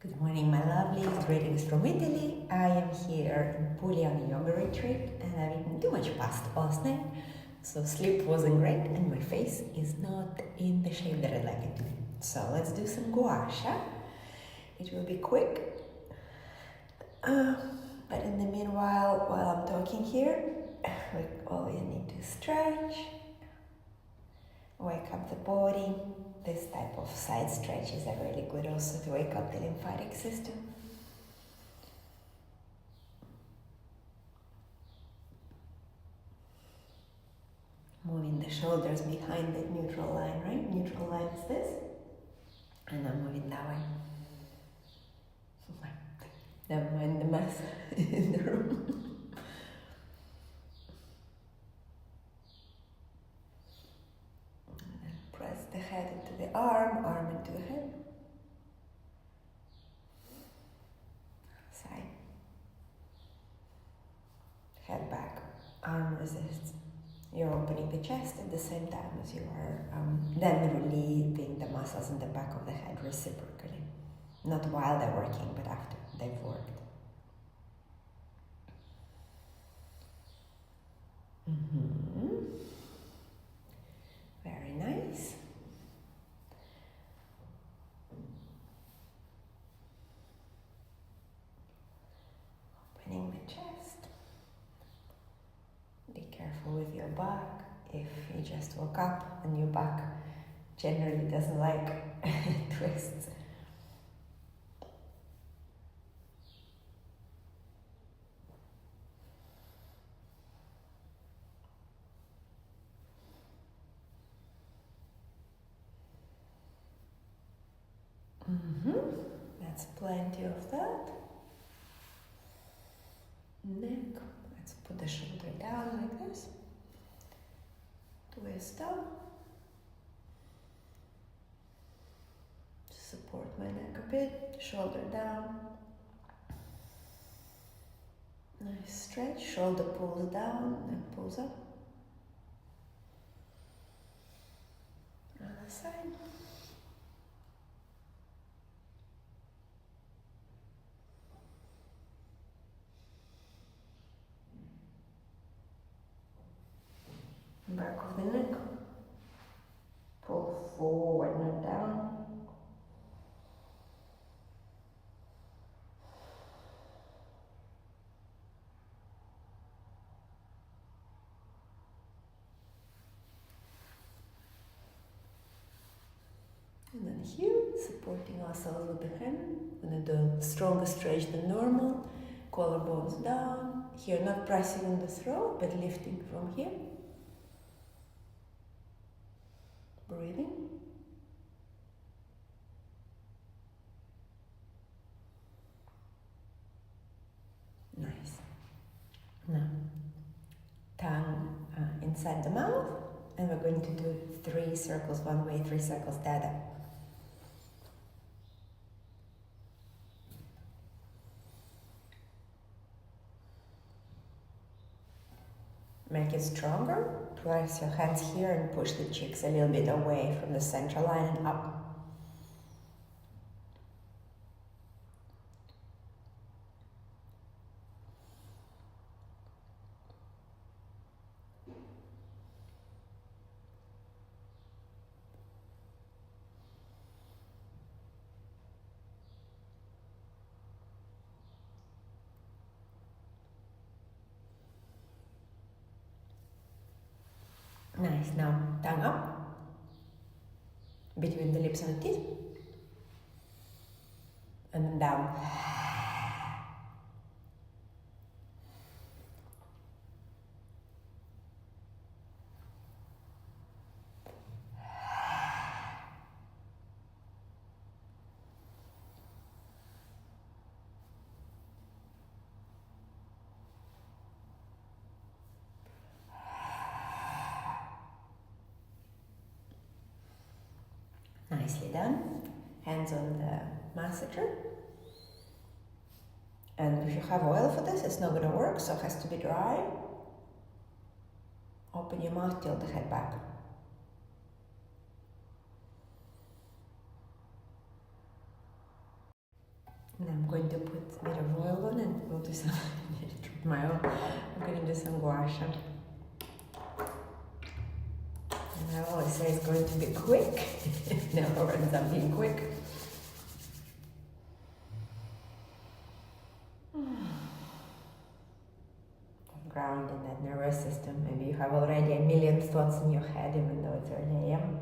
Good morning, my lovelies. Greetings from Italy. I am here in Puglia on a yoga retreat and I've eaten too much pasta last night, so sleep wasn't great and my face is not in the shape that I'd like it to be. So let's do some guasha. It will be quick. But in the meanwhile, while I'm talking here, all you need to stretch, wake up the body. This type of side stretches are really good also to wake up the lymphatic system. Moving the shoulders behind the neutral line, right? Neutral line is this. And I'm moving that way. Never mind the mess in the room. Press the head into the arm, arm into the head. Side. Head back, arm resists. You're opening the chest at the same time as you are then relieving the muscles in the back of the head reciprocally. Not while they're working, but after they've worked. Very nice. Opening the chest. Be careful with your back. If you just woke up and your back generally doesn't like twists. That's plenty of that. Neck. Let's put the shoulder down like this. Twist up. Support my neck a bit. Shoulder down. Nice stretch. Shoulder pulls down, neck pulls up. Other side. Back of the neck. Pull forward, not down. And then here, supporting ourselves with the hand. We're going to do a stronger stretch than normal. Collarbones down. Here, not pressing on the throat, but lifting from here. Breathing. Nice. Now, tongue inside the mouth, and we're going to do 3 circles one way, 3 circles the other. Make it stronger. Place your hands here and push the cheeks a little bit away from the central line and up. Nice. Now, tongue up, between the lips and the teeth, and then down. Nicely done. Hands on the massager. And if you have oil for this, it's not going to work, so it has to be dry. Open your mouth, tilt the head back. And I'm going to put a bit of oil on and we'll do some my own. I'm going to do some guasha. And I always say it's going to be quick. It never ends up being quick. Grounding that nervous system. Maybe you have already a million thoughts in your head even though it's early AM.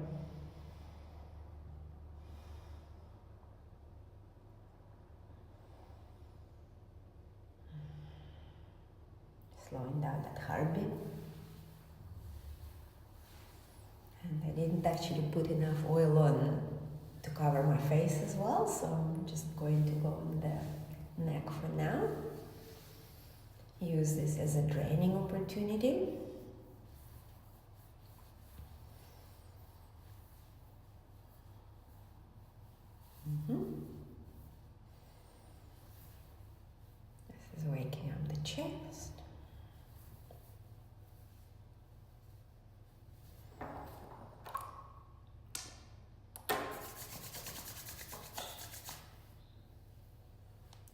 Slowing down that heartbeat. And I didn't actually put enough oil on to cover my face as well, so I'm just going to go on the neck for now. Use this as a draining opportunity. This is waking up the chest.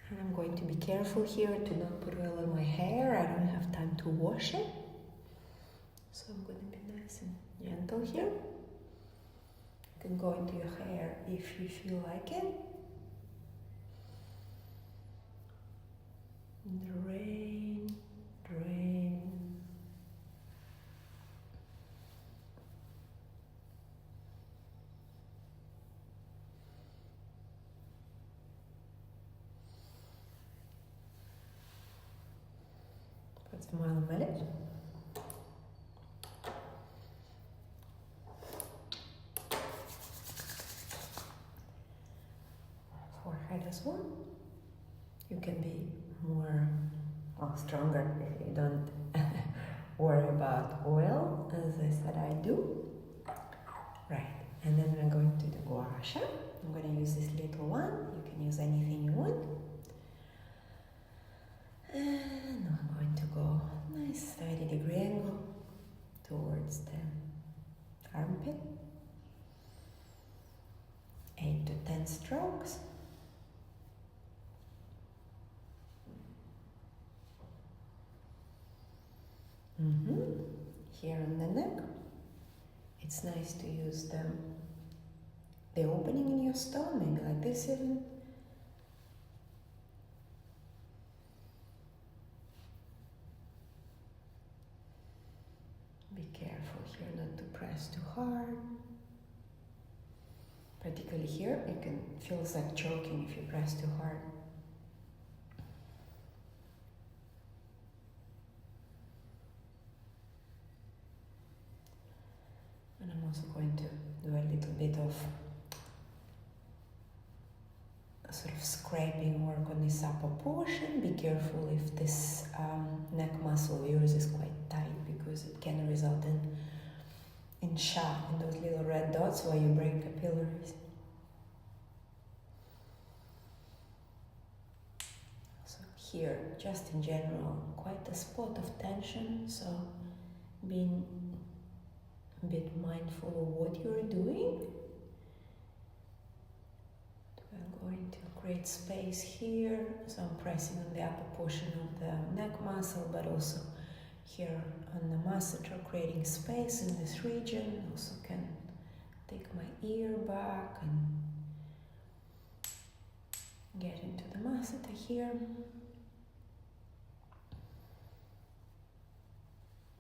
And I'm going to be careful here to not put oil on my hair. I don't have time to wash it. So I'm going to be nice and gentle here. You can go into your hair if you feel like it. Drain, drain. Put some oil on my lips. Forehead as well. You can be more stronger if you don't worry about oil, as I said I do. Right, and then we're going to do guasha. I'm going to use this little one. You can use anything you want. And I'm going to go nice 30-degree angle towards the armpit. 8 to 10 strokes. Here on the neck, it's nice to use the opening in your stone, maybe like this even. Be careful here not to press too hard. Particularly here, it can feel like choking if you press too hard. And I'm also going to do a little bit of sort of scraping work on this upper portion. Be careful if this neck muscle of yours is quite tight, because it can result in shock, in those little red dots while you break capillaries. So here, just in general, quite a spot of tension, so being a bit mindful of what you're doing. We're going to create space here, so I'm pressing on the upper portion of the neck muscle, but also here on the masseter, creating space in this region. Also can take my ear back and get into the masseter here.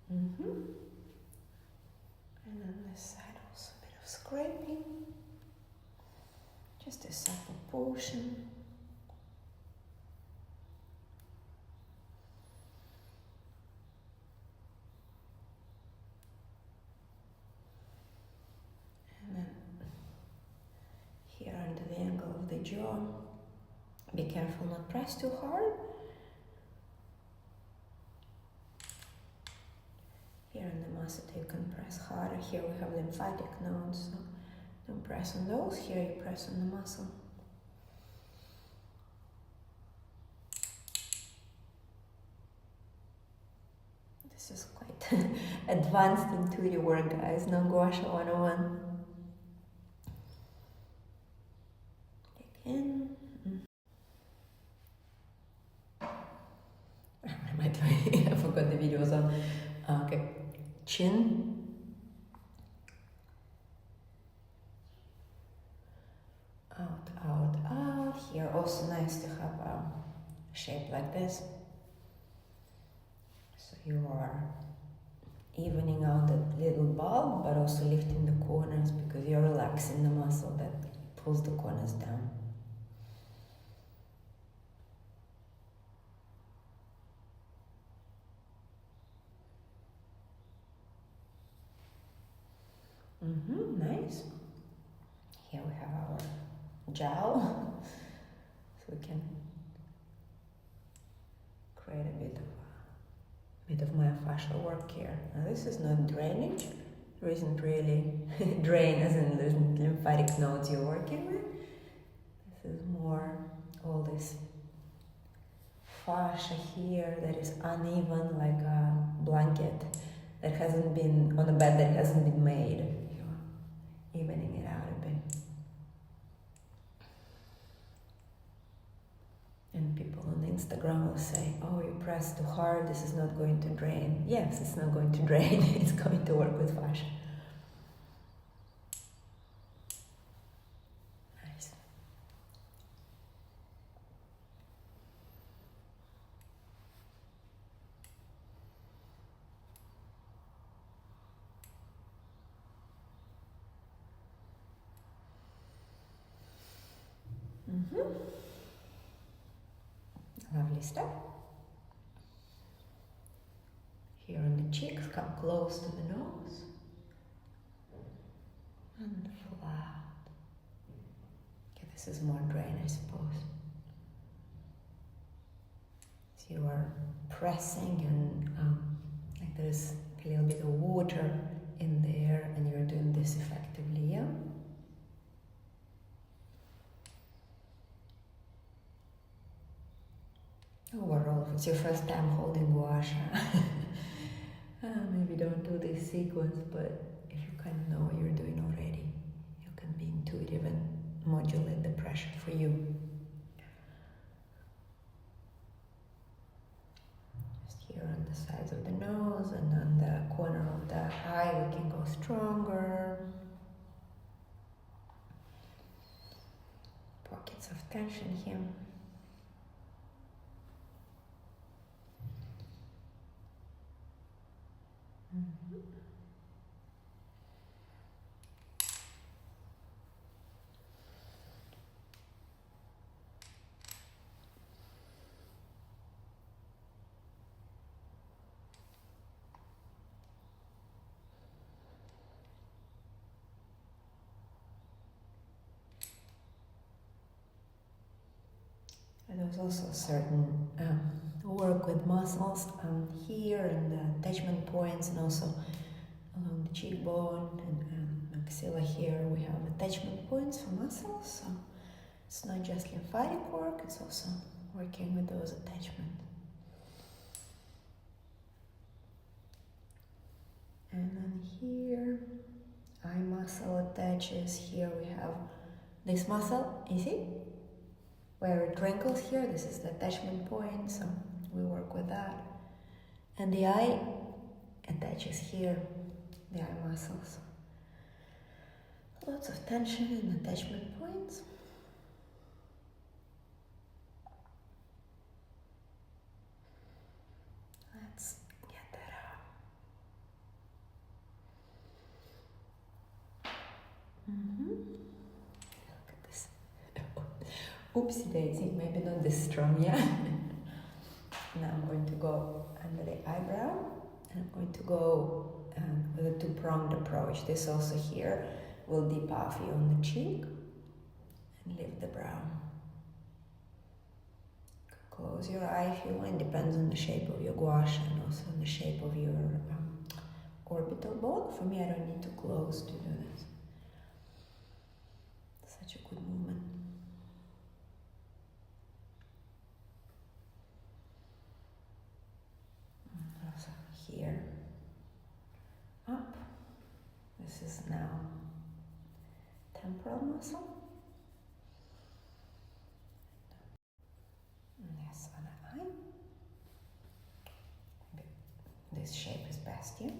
And on this side also a bit of scraping, just a supple portion. And then here under the angle of the jaw, be careful not press too hard. Here in the masseter you can press harder. Here we have lymphatic nodes, so don't press on those. Here you press on the muscle. This is quite advanced intuitive work, guys. No Guasha 101. Take in. videos on okay, chin. Out, out, out. Here also nice to have a shape like this. So you are evening out that little bulb, but also lifting the corners because you're relaxing the muscle that pulls the corners down. Nice. Here we have our jowl, so we can create a bit of myofascial work here. Now this is not drainage. There isn't really drain as in the lymphatic nodes you're working with. This is more all this fascia here that is uneven, like a blanket that hasn't been on a bed that hasn't been made. You're evening it out a bit. And people on Instagram will say, oh, you press too hard, this is not going to drain. Yes, it's not going to drain, it's going to work with fascia. Nice. Lovely step. Here on the cheeks, come close to the nose. And flat. Okay, this is more drain, I suppose. So you are pressing and like there's a little bit of water in there and you're doing this effectively, yeah? Overall, if it's your first time holding Guasha, maybe don't do this sequence, but if you kind of know what you're doing already, you can be intuitive and modulate the pressure for you. Just here on the sides of the nose and on the corner of the eye, we can go stronger. Pockets of tension here. And there's also certain work with muscles here and the attachment points, and also along the cheekbone and maxilla here we have attachment points for muscles. So it's not just lymphatic work, it's also working with those attachments. And then here, eye muscle attaches. Here we have this muscle, you see? Where it wrinkles here, this is the attachment point, so we work with that. And the eye attaches here, the eye muscles. Lots of tension and attachment points. Let's get that out. Look at this. Oopsie daisy, maybe not this strong, yeah? Now I'm going to go under the eyebrow, and I'm going to go with a two-pronged approach. This also here will dip off you on the cheek and lift the brow. Close your eye if you want, depends on the shape of your guasha and also on the shape of your orbital bone. For me, I don't need to close to do this. Such a good movement. Also here, up. This is now temporal muscle. Yes, on the eye. this shape is best here.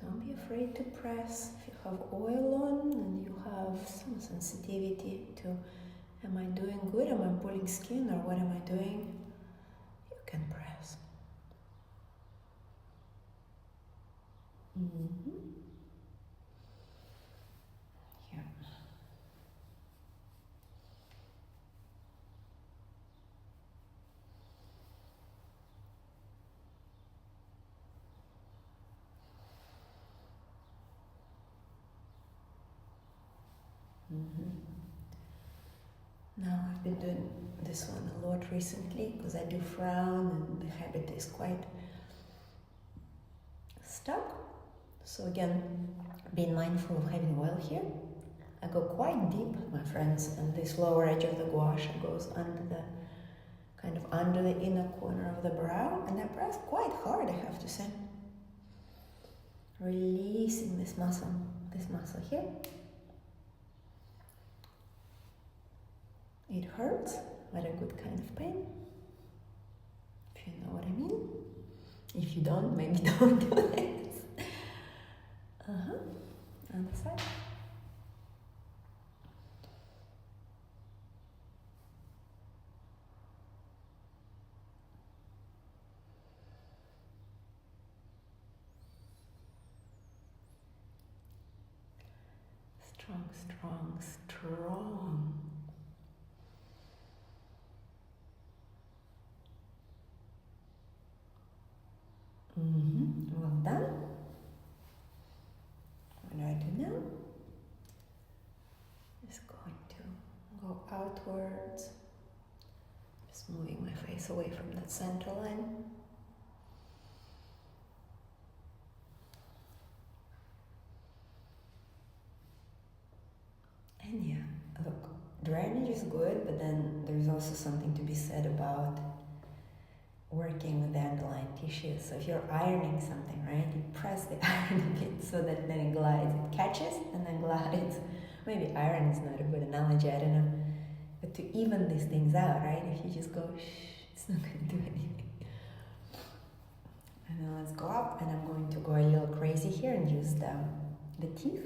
Don't be afraid to press. If you have oil on and you have some sensitivity to, am I doing good, am I pulling skin, or what am I doing? You can press. Here. Now I've been doing this one a lot recently because I do frown and the habit is quite stuck. So again, being mindful of having oil here. I go quite deep, my friends, and this lower edge of the guasha goes under the inner corner of the brow, and I press quite hard, I have to say. Releasing this muscle here. It hurts, but a good kind of pain, if you know what I mean. If you don't, maybe don't do this. Other side. Strong, strong, strong. Well done. What do I do now? Just going to go outwards. Just moving my face away from that center line. And yeah, look, drainage is good, but then there's also something to be said about working with the underlying tissues. So if you're ironing something, right, you press the iron a bit so that then it glides, it catches and then glides. Maybe iron is not a good analogy, I don't know. But to even these things out, right, if you just go, shh, it's not going to do anything. And then let's go up, and I'm going to go a little crazy here and use the teeth.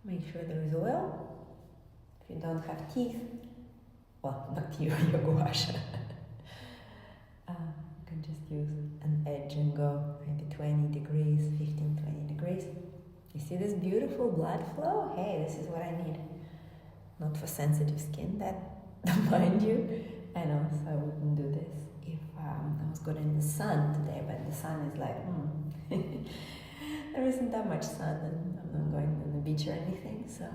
Make sure there is oil. If you don't have teeth, well, not you, your guasha. You can just use an edge and go maybe 20 degrees, 15, 20 degrees. You see this beautiful blood flow? Hey, this is what I need. Not for sensitive skin, that, mind you. I know, so I wouldn't do this if I was going in the sun today, but the sun is like, there isn't that much sun, and I'm not going on the beach or anything, so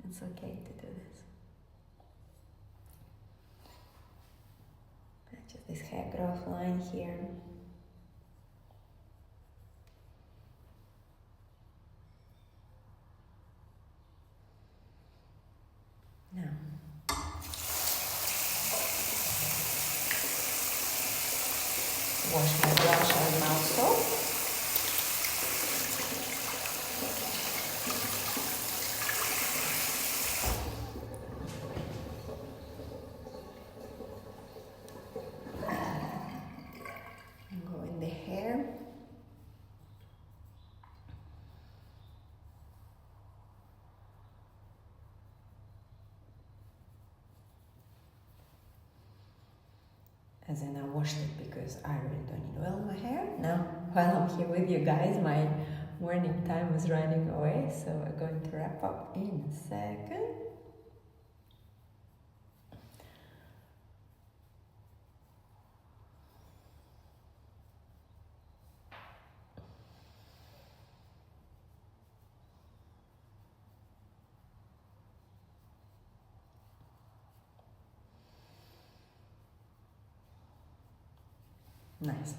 it's okay to do this. Just this hair growth line here. Now, wash my Guasha and mouth soap. As in, I washed it because I really don't need oil in my hair. Now, while I'm here with you guys, my morning time is running away, so we're going to wrap up in a second. Nice.